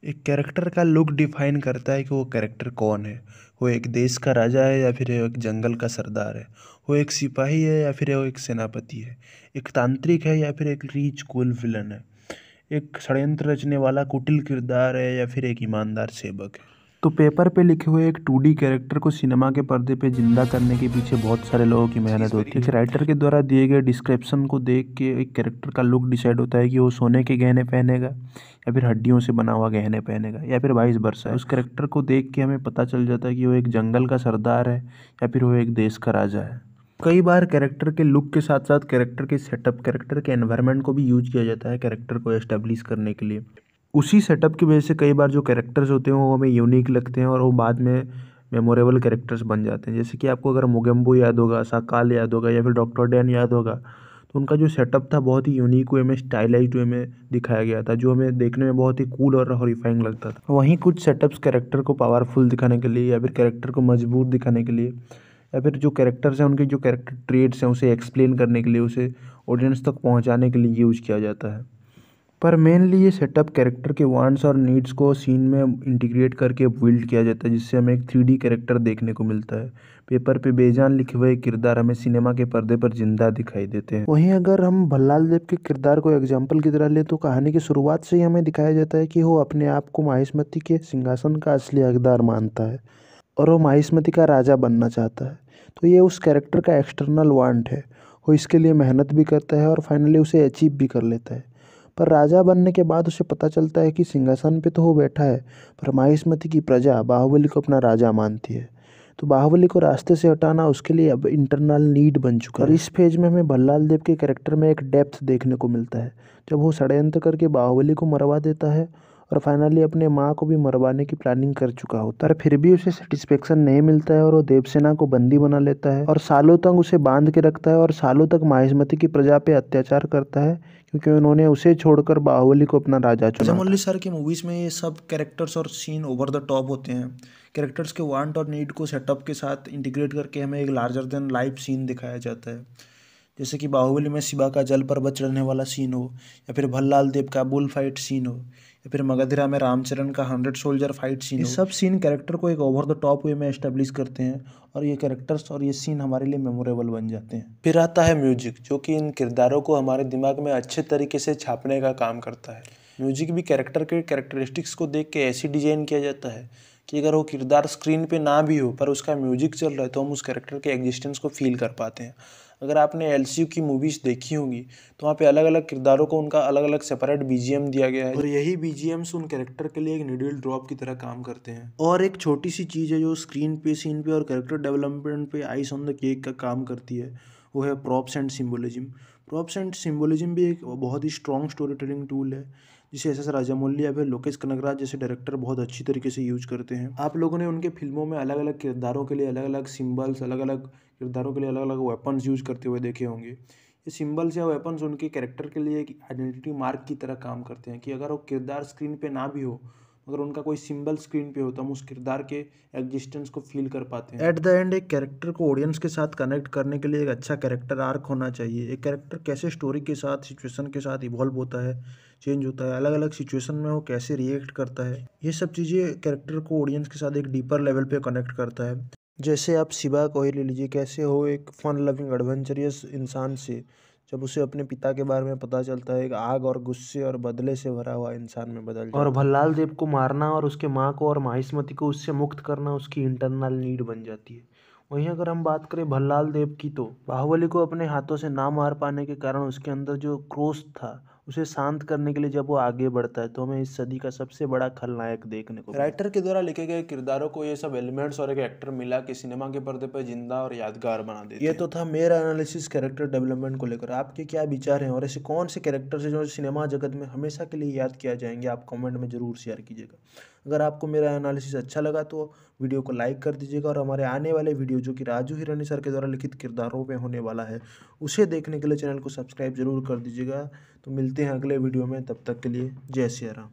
एक कैरेक्टर का look define करता है कि वो कैरेक्टर कौन है। वो एक देश का राजा है या फिर एक जंगल का सरदार है। वो एक सिपाही है या फिर वो एक सेनापति है। एक तांत्रिक है या फिर एक रीच कूल विलन है। एक षड्यंत्र रचने वाला कुटिल किरदार है या फिर एक ईमानदार सेवक है। तो पेपर पे लिखे हुए एक 2D कैरेक्टर को सिनेमा के पर्दे पे जिंदा करने के पीछे बहुत सारे लोगों की मेहनत होती है। एक राइटर के द्वारा दिए गए डिस्क्रिप्शन को देख के एक कैरेक्टर का लुक डिसाइड होता है कि वो सोने के गहने पहनेगा या फिर हड्डियों से बना हुआ गहने पहनेगा या फिर वाइस वर्सा। उस कैरेक्टर को देख के हमें पता चल जाता है कि वो एक जंगल का सरदार है या फिर वो एक देश का राजा है। कई बार कैरेक्टर के लुक के साथ साथ कैरेक्टर के सेटअप, कैरेक्टर के एनवायरनमेंट को भी यूज किया जाता है कैरेक्टर को एस्टेब्लिश करने के लिए। उसी सेटअप की वजह से कई बार जो कैरेक्टर्स होते हैं वो हमें यूनिक लगते हैं और वो बाद में मेमोरेबल कैरेक्टर्स बन जाते हैं। जैसे कि आपको अगर मोगेम्बो याद होगा, साकाल याद होगा या फिर डॉक्टर डैन याद होगा, तो उनका जो सेटअप था बहुत ही यूनिक वे में, स्टाइलाइज्ड वे में दिखाया गया था, जो हमें देखने में बहुत ही कूल और हॉरिफाइंग लगता था। वहीं कुछ सेटअप्स कैरेक्टर को पावरफुल दिखाने के लिए या फिर कैरेक्टर को मजबूत दिखाने के लिए या फिर जो कैरेक्टर्स हैं उनके जो कैरेक्टर ट्रेड्स हैं उसे एक्सप्लेन करने के लिए, उसे ऑडियंस तक पहुंचाने के लिए यूज किया जाता है। पर मेनली ये सेटअप कैरेक्टर के वांट्स और नीड्स को सीन में इंटीग्रेट करके बिल्ड किया जाता है, जिससे हमें एक 3D कैरेक्टर देखने को मिलता है। पेपर पे बेजान लिखे हुए किरदार हमें सिनेमा के पर्दे पर जिंदा दिखाई देते हैं। वहीं अगर हम भल्लाल देव के किरदार को एग्जाम्पल की तरह ले तो कहानी की शुरुआत से ही हमें दिखाया जाता है कि वो अपने आप को माहिष्मती के सिंहासन का असली हकदार मानता है और वो माहिष्मती का राजा बनना चाहता है। तो ये उस कैरेक्टर का एक्सटर्नल वांट है। वो इसके लिए मेहनत भी करता है और फाइनली उसे अचीव भी कर लेता है। पर राजा बनने के बाद उसे पता चलता है कि सिंहासन पे तो वो बैठा है, पर माहिष्मती की प्रजा बाहुबली को अपना राजा मानती है। तो बाहुबली को रास्ते से हटाना उसके लिए अब इंटरनल नीड बन चुका है। और इस पेज में हमें भल्लाल देव के कैरेक्टर में एक डेप्थ देखने को मिलता है, जब वो षड्यंत्र करके बाहुबली को मरवा देता है और फाइनली अपने माँ को भी मरवाने की प्लानिंग कर चुका होता है। पर फिर भी उसे सेटिस्फेक्शन नहीं मिलता है और वो देवसेना को बंदी बना लेता है और सालों तक उसे बांध के रखता है और सालों तक माहिष्मती की प्रजा पे अत्याचार करता है, क्योंकि उन्होंने उसे छोड़कर बाहुबली को अपना राजा चुना। राजामौली सर की मूवीज़ में ये सब कैरेक्टर्स और सीन ओवर द टॉप होते हैं। कैरेक्टर्स के वांट और नीड को सेटअप के साथ इंटीग्रेट करके हमें एक लार्जर देन लाइफ सीन दिखाया जाता है। जैसे कि बाहुबली में शिवा का जल पर्वत चढ़ने वाला सीन हो, या फिर भल्लाल देव का बुल फाइट सीन हो, या फिर मगधीरा में रामचरण का 100 सोल्जर फाइट सीन हो। ये सब सीन कैरेक्टर को एक ओवर द टॉप वे में एस्टेब्लिश करते हैं और ये कैरेक्टर्स और ये सीन हमारे लिए मेमोरेबल बन जाते हैं। फिर आता है म्यूजिक, जो कि इन किरदारों को हमारे दिमाग में अच्छे तरीके से छापने का काम करता है। म्यूजिक भी कैरेक्टर के कैरेक्टरिस्टिक्स को देख के ऐसी डिजाइन किया जाता है कि अगर वो किरदार स्क्रीन पे ना भी हो पर उसका म्यूजिक चल रहा है तो हम उस कैरेक्टर के एग्जिस्टेंस को फील कर पाते हैं। अगर आपने एलसीयू की मूवीज़ देखी होंगी तो वहाँ पे अलग अलग किरदारों को उनका अलग अलग सेपरेट बीजीएम दिया गया है और यही बीजीएम्स उन कैरेक्टर के लिए एक नीडल ड्रॉप की तरह काम करते हैं। और एक छोटी सी चीज़ है जो स्क्रीन पे, सीन पे और कैरेक्टर डेवलपमेंट पे आइस ऑन द केक का काम करती है, वो है props and symbolism. Props and symbolism भी एक बहुत ही स्ट्रॉन्ग स्टोरी टेलिंग टूल है, जिसे एस एस राजामौली या फिर लोकेश कनगराज जैसे डायरेक्टर बहुत अच्छी तरीके से यूज करते हैं। आप लोगों ने उनके फिल्मों में अलग अलग किरदारों के लिए अलग अलग सिम्बल्स, अलग अलग किरदारों के लिए अलग अलग वेपन्स यूज करते हुए देखे होंगे। ये सिम्बल्स या वेपन्स उनके कैरेक्टर के लिए एक आइडेंटिटी मार्क की तरह काम करते हैं कि अगर वो किरदार स्क्रीन पे ना भी हो, अगर उनका कोई सिंबल स्क्रीन पे हो तो हम उस किरदार के एग्जिस्टेंस को फील कर पाते हैं। एट द एंड एक कैरेक्टर को ऑडियंस के साथ कनेक्ट करने के लिए एक अच्छा कैरेक्टर आर्क होना चाहिए। एक कैरेक्टर कैसे स्टोरी के साथ, सिचुएशन के साथ इवॉल्व होता है, चेंज होता है, अलग अलग सिचुएशन में वो कैसे रिएक्ट करता है, ये सब चीज़ें कैरेक्टर को ऑडियंस के साथ एक डीपर लेवल पे कनेक्ट करता है। जैसे आप शिवा को ही ले लीजिए, कैसे हो एक फन लविंग एडवेंचरियस इंसान से जब उसे अपने पिता के बारे में पता चलता है, एक आग और गुस्से और बदले से भरा हुआ इंसान में बदल जाता है। और भल्लाल देव को मारना और उसके माँ को और माहिष्मती को उससे मुक्त करना उसकी इंटरनल नीड बन जाती है। वहीं अगर हम बात करें भल्लाल देव की, तो बाहुबली को अपने हाथों से ना मार पाने के कारण उसके अंदर जो क्रोध था उसे शांत करने के लिए जब वो आगे बढ़ता है तो हमें इस सदी का सबसे बड़ा खलनायक देखने को राइटर के द्वारा लिखे गए किरदारों को ये सब एलिमेंट्स और एक एक्टर मिला के सिनेमा के पर्दे पर जिंदा और यादगार बना देते हैं। ये तो था मेरा एनालिसिस कैरेक्टर डेवलपमेंट को लेकर। आपके क्या विचार हैं और ऐसे कौन से कैरेक्टर्स हैं जो सिनेमा जगत में हमेशा के लिए याद किया जाएंगे, आप कमेंट में जरूर शेयर कीजिएगा। अगर आपको मेरा एनालिसिस अच्छा लगा तो वीडियो को लाइक कर दीजिएगा और हमारे आने वाले वीडियो जो कि राजू हिरानी सर के द्वारा लिखित किरदारों पे होने वाला है उसे देखने के लिए चैनल को सब्सक्राइब जरूर कर दीजिएगा। तो मिलते हैं अगले वीडियो में, तब तक के लिए जय सिया राम।